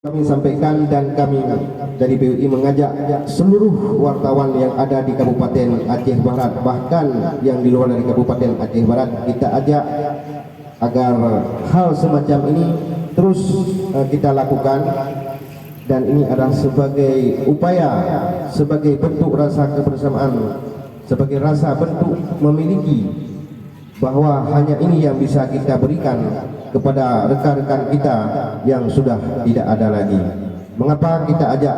Kami sampaikan dan kami dari PUI mengajak seluruh wartawan yang ada di Kabupaten Aceh Barat, bahkan yang di luar dari Kabupaten Aceh Barat, kita ajak agar hal semacam ini terus kita lakukan, dan ini adalah sebagai upaya, sebagai bentuk rasa kebersamaan, sebagai rasa bentuk memiliki bahwa hanya ini yang bisa kita berikan kepada rekan-rekan kita yang sudah tidak ada lagi. Mengapa kita ajak?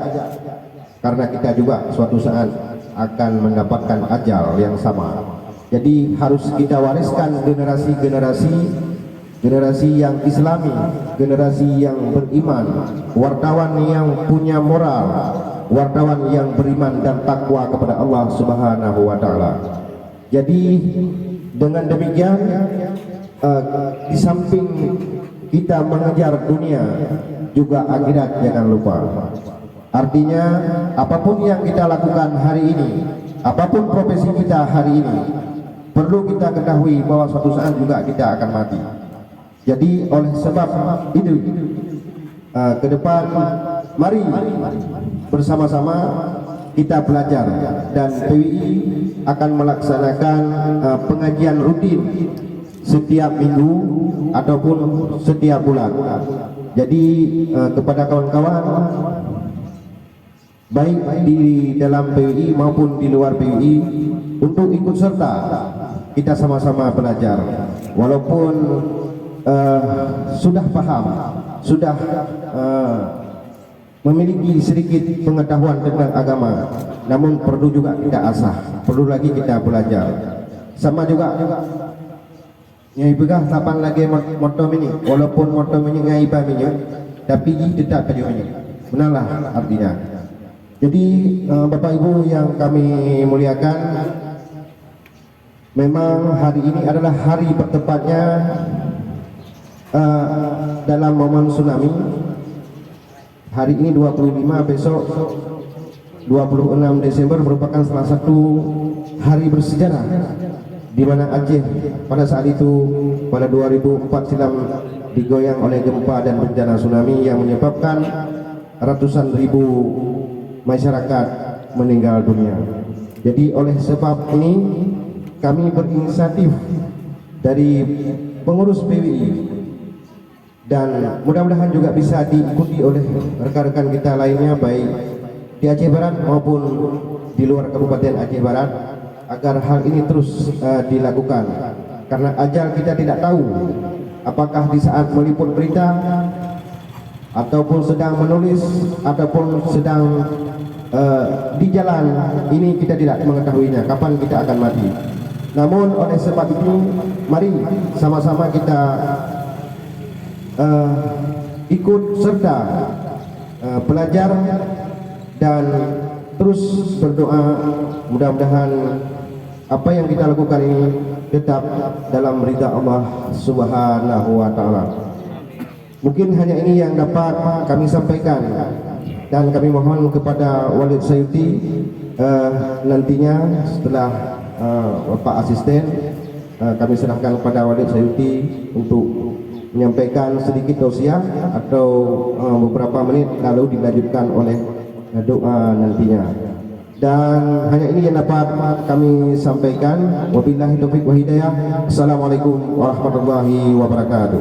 Karena kita juga suatu saat akan mendapatkan ajal yang sama. Jadi harus kita wariskan generasi yang islami, generasi yang beriman, wartawan yang punya moral, wartawan yang beriman dan takwa kepada Allah Subhanahu wa taala. Jadi dengan demikian, di samping kita mengejar dunia, juga akhirat jangan lupa. Artinya apapun yang kita lakukan hari ini, apapun profesi kita hari ini, perlu kita ketahui bahwa suatu saat juga kita akan mati. Jadi oleh sebab itu, ke depan mari bersama-sama kita belajar, dan PUI akan melaksanakan pengajian rutin setiap minggu ataupun setiap bulan. Jadi kepada kawan-kawan baik di dalam PUI maupun di luar PUI untuk ikut serta kita sama-sama belajar, walaupun sudah paham, sudah memiliki sedikit pengetahuan tentang agama, namun perlu juga kita asah, perlu lagi kita belajar. Sama juga nyai begah lapan lagi motor ini, walaupun motor ini ngai paminya, tapi tetap tadi ini benalah artinya. Jadi Bapak Ibu yang kami muliakan, memang hari ini adalah hari bertepatnya dalam momen tsunami. Hari ini 25, besok 26 Desember merupakan salah satu hari bersejarah di mana Aceh pada saat itu pada 2004 silam digoyang oleh gempa dan bencana tsunami yang menyebabkan ratusan ribu masyarakat meninggal dunia. Jadi oleh sebab ini kami berinisiatif dari pengurus PUI, dan mudah-mudahan juga bisa diikuti oleh rekan-rekan kita lainnya baik di Aceh Barat maupun di luar Kabupaten Aceh Barat, agar hal ini terus dilakukan. Karena ajal kita tidak tahu apakah di saat meliput berita ataupun sedang menulis ataupun sedang di jalan ini, kita tidak mengetahuinya kapan kita akan mati. Namun oleh sebab itu mari sama-sama kita ikut serta belajar dan terus berdoa, mudah-mudahan apa yang kita lakukan ini tetap dalam ridha Allah Subhanahu wa taala. Mungkin hanya ini yang dapat kami sampaikan, dan kami mohon kepada Walid Sayuti nantinya setelah Bapak Asisten, kami serahkan kepada Walid Sayuti untuk menyampaikan sedikit tausiah atau beberapa menit, lalu dilanjutkan oleh doa nantinya. Dan hanya ini yang dapat kami sampaikan. Wabillahi taufiq wa hidayah. Assalamualaikum warahmatullahi wabarakatuh.